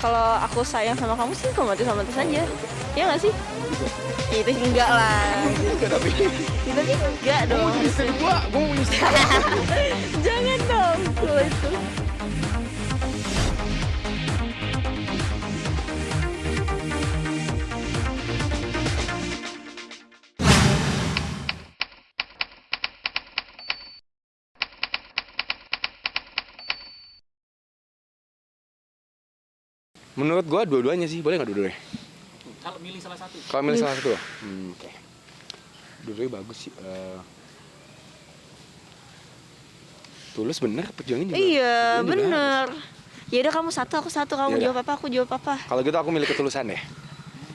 Kalau aku sayang sama kamu sih romantis-romantis aja. Iya nggak sih? Itu enggak lah. Enggak tapi. Itu tapi enggak dong. Mau jadi istri kedua, gue mau istri. Jangan dong kalau itu. Menurut gue dua-duanya sih, boleh nggak dua-duanya? Kalau milih salah satu. Kalau milih salah satu, oke. Dua-duanya bagus sih. Tulus bener, perjuangin juga. Iya Perjuangin juga bener. harus. Ya udah kamu satu, aku satu. Kamu Yaudah. jawab apa, aku jawab apa. Kalau gitu aku milih ketulusan deh.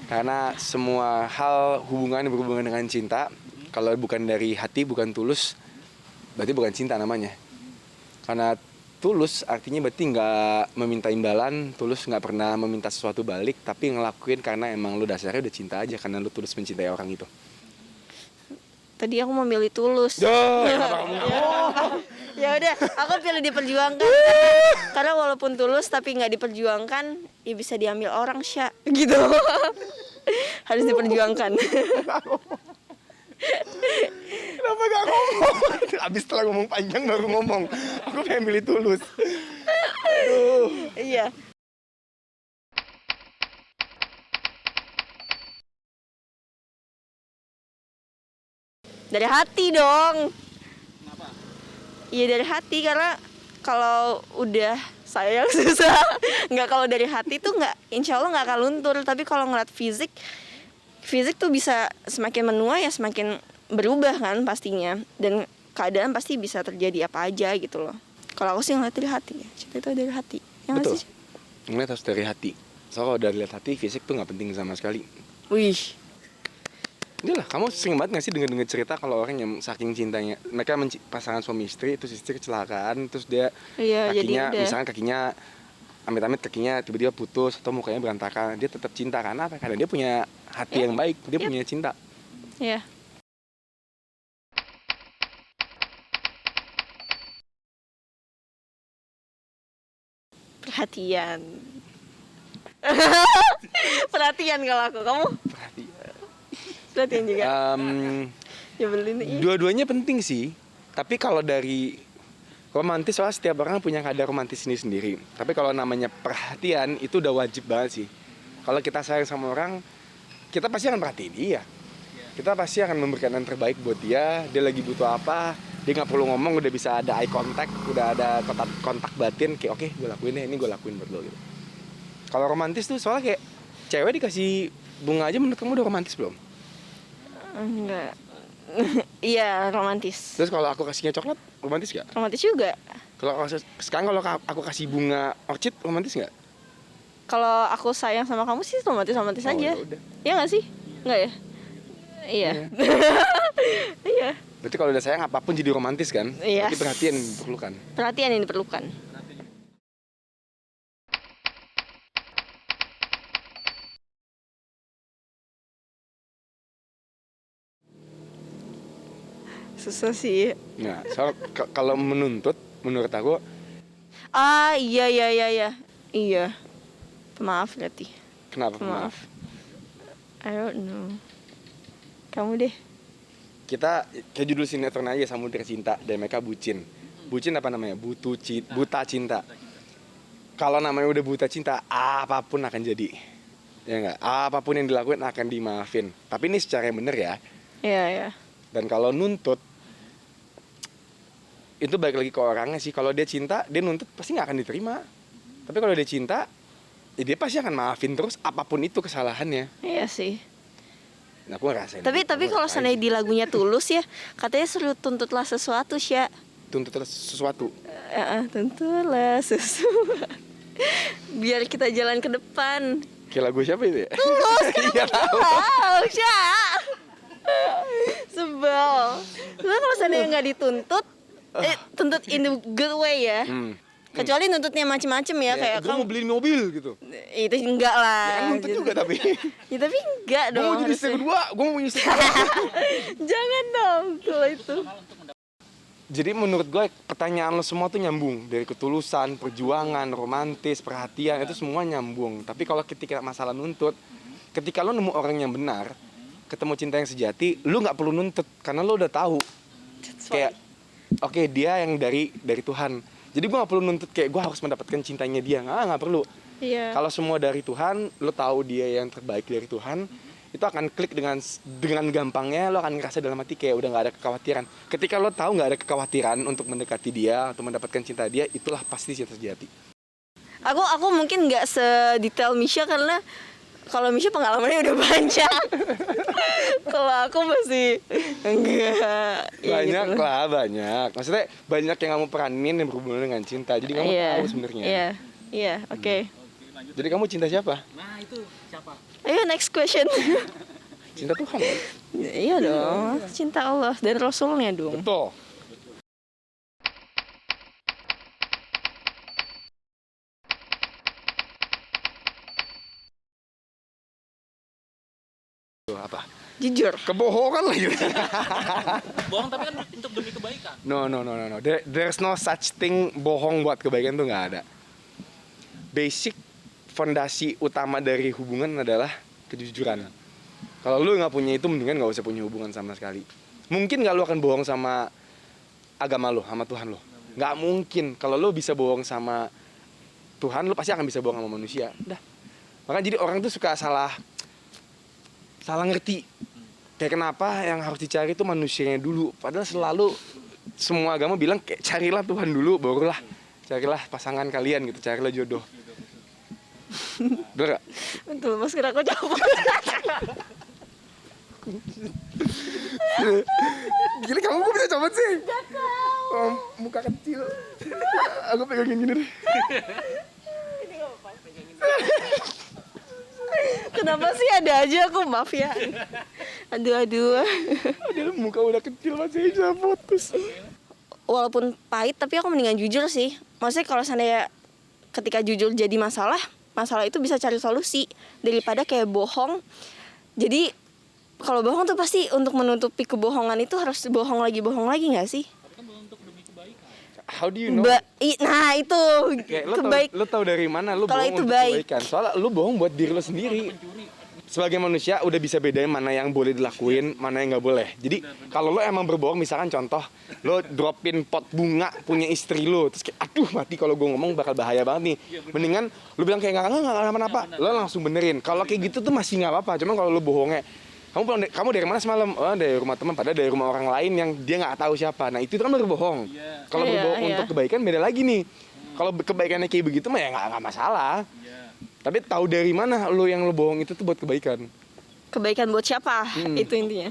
Karena semua hal hubungan yang berhubungan dengan cinta, kalau bukan dari hati, bukan tulus, berarti bukan cinta namanya. Karena tulus artinya berarti nggak meminta imbalan, tulus nggak pernah meminta sesuatu balik, tapi ngelakuin karena emang lu dasarnya udah cinta aja, karena lu tulus mencintai orang itu. Tadi aku memilih tulus. Kenapa kamu? Ya udah, aku pilih diperjuangkan. Karena walaupun tulus tapi nggak diperjuangkan, ya bisa diambil orang Sya. Gitu. Harus diperjuangkan. Kenapa gak ngomong? Abis setelah ngomong panjang baru ngomong. Aku pengen milih tulus. Aduh. Iya. Dari hati dong. Kenapa? Iya dari hati, karena kalau udah sayang susah. Nggak, kalau dari hati tuh nggak, insya Allah nggak akan luntur. Tapi kalau ngeliat fisik tuh bisa semakin menua ya semakin berubah kan pastinya. Dan keadaan pasti bisa terjadi apa aja gitu loh. Kalau aku sih ngeliat dari hati ya. Cinta itu dari hati. Ya nggak Betul. sih? Ngeliat harus dari hati. Soalnya kalau dari lihat hati, fisik tuh nggak penting sama sekali. Wih. Udah lah, kamu sering banget gak sih denger cerita kalau orang yang saking cintanya, mereka pasangan suami istri, terus istri kecelakaan, terus dia Iya, jadi kakinya, udah. misalnya kakinya amit-amit kakinya tiba-tiba putus atau mukanya berantakan, dia tetap cinta karena apa? Karena dia punya hati yang baik, dia punya cinta. Iya. Perhatian. Perhatian kalau aku. Kamu? Perhatian juga. Nyebelin nih. Dua-duanya penting sih, tapi kalau dari romantis, soalnya setiap orang punya kadar romantis sendiri. Tapi kalau namanya perhatian itu udah wajib banget sih. Kalau kita sayang sama orang, kita pasti akan perhatiin dia. Kita pasti akan memberikan yang terbaik buat dia. Dia lagi butuh apa, dia nggak perlu ngomong, udah bisa ada eye contact, udah ada kontak batin. Kayak oke, gue lakuin deh, ini gue lakuin buat lo gitu. Kalau romantis tuh soalnya kayak cewek dikasih bunga aja, menurut kamu udah romantis belum? Enggak. Iya, romantis. Terus kalau aku kasihnya coklat, romantis gak? Romantis juga. Sekarang kalau aku kasih bunga orchid, romantis gak? Kalau aku sayang sama kamu sih romantis-romantis Oh, aja. yaudah. Iya nggak sih? Enggak ya? Iya. Iya. Berarti kalau udah sayang apapun jadi romantis kan? Iya. Berarti perhatian yang diperlukan. Perhatian yang diperlukan. Susah sih. Nah, kalau menuntut, menurut aku, Ah, iya. Iya. Maaf berarti. kenapa? Maaf. I don't know. Kamu deh. Kita kayak judul sinetron aja, Samudra Cinta, dan mereka bucin. Bucin apa namanya? Buta cinta. Kalau namanya udah buta cinta, apapun akan jadi. Ya enggak? Apapun yang dilakuin akan dimaafin. Tapi ini secara yang bener ya. Iya. Dan kalau nuntut, itu balik lagi ke orangnya sih. Kalau dia cinta, dia nuntut pasti nggak akan diterima. Tapi kalau dia cinta, ya dia pasti akan maafin terus apapun itu kesalahannya. Iya sih. Nah, aku ngerasain. Tapi kalau seandainya di lagunya Tulus ya, katanya suruh tuntutlah sesuatu Sya. Tuntut sesuatu. Tuntutlah sesuatu. Biar kita jalan ke depan. Kayak lagu siapa itu ya? Tulus kan Iya, aku tahu. tahu Sya. Sebel. Soalnya kalau seandainya nggak dituntut, tuntut in the good way ya. Kecuali nuntutnya macem-macem ya, kayak gue mau beli mobil gitu. itu enggak lah. Ya kan nuntut gitu. juga tapi. Ya tapi enggak Gue dong. mau jadi istri harusnya. kedua, gue mau istri kedua. Jangan dong kalau itu. Jadi menurut gue pertanyaan lo semua tuh nyambung. Dari ketulusan, perjuangan, romantis, perhatian, itu semua nyambung. Tapi kalau ketika masalah nuntut, ketika lo nemu orang yang benar, ketemu cinta yang sejati, lo nggak perlu nuntut karena lo udah tahu. Kayak oke, dia yang dari Tuhan. Jadi gue nggak perlu nuntut kayak gue harus mendapatkan cintanya dia. Nggak perlu. Iya. Kalau semua dari Tuhan, lo tahu dia yang terbaik dari Tuhan, itu akan klik dengan gampangnya. Lo akan ngerasa dalam hati kayak udah nggak ada kekhawatiran. Ketika lo tahu nggak ada kekhawatiran untuk mendekati dia atau mendapatkan cinta dia, itulah pasti cinta sejati. Aku mungkin nggak sedetail Misha karena kalau Misha pengalamannya udah banyak. Kalau aku masih enggak. Banyak gitu. lah, banyak. Maksudnya banyak yang kamu peranin yang berhubungan dengan cinta. Jadi kamu Iya. tahu sebenarnya. Iya, oke. Oke, lanjut. Jadi kamu cinta siapa? Nah, itu siapa? Ayo next question. Cinta Tuhan. Kan? Iya dong, cinta Allah dan Rasulnya dong. Betul. Tuh, apa? Jujur. Kebohongan lagi. Bohong tapi kan untuk demi kebaikan. No. There's no such thing bohong buat kebaikan tuh nggak ada. Basic fondasi utama dari hubungan adalah kejujuran. Kalau lu nggak punya itu, mendingan nggak usah punya hubungan sama sekali. Mungkin nggak lu akan bohong sama agama lu, sama Tuhan lu. Nggak mungkin. Kalau lu bisa bohong sama Tuhan, lu pasti akan bisa bohong sama manusia. Udah. Makanya jadi orang tuh suka salah ngerti. Kayak kenapa yang harus dicari itu manusianya dulu. Padahal selalu semua agama bilang kayak carilah Tuhan dulu, barulah carilah pasangan kalian gitu, carilah jodoh. Bener gak? Betul, masker aku cabut. Gila, kamu kok bisa copot sih? Oh, muka kecil. Aku pegangin gini deh. Kenapa sih ada aja aku, maaf ya. Aduh. Dia muka udah kecil masih bisa putus. Walaupun pahit tapi aku mendingan jujur sih. Maksudnya kalau seandainya ketika jujur jadi masalah itu bisa cari solusi daripada kayak bohong. Jadi kalau bohong tuh pasti untuk menutupi kebohongan itu harus bohong lagi nggak sih? Tapi kan bohong untuk demi kebaikan. How do you know? Nah itu Kayak kebaik. lo tau dari mana lo Kalau bohong itu untuk baik. kebaikan. Soalnya lo bohong buat diri lo sendiri. Pencuri. Sebagai manusia udah bisa bedain mana yang boleh dilakuin, mana yang nggak boleh. Jadi kalau lo emang berbohong, misalkan contoh, lo dropin pot bunga punya istri lo, terus kayak aduh mati kalau gue ngomong bakal bahaya banget nih. Mendingan lo bilang kayak nggak kenapa-napa, lo langsung benerin. Kalau kayak gitu tuh masih nggak apa-apa. Cuman kalau lo bohongnya, kamu dari mana semalam? Oh dari rumah teman, padahal dari rumah orang lain yang dia nggak tahu siapa. Nah itu kan berbohong. Kalau Iya, berbohong iya. untuk kebaikan beda lagi nih. Kalau kebaikannya kayak begitu mah ya nggak masalah. Iya. Tapi tahu dari mana lo yang lo bohong itu tuh buat kebaikan. Kebaikan buat siapa? Itu intinya.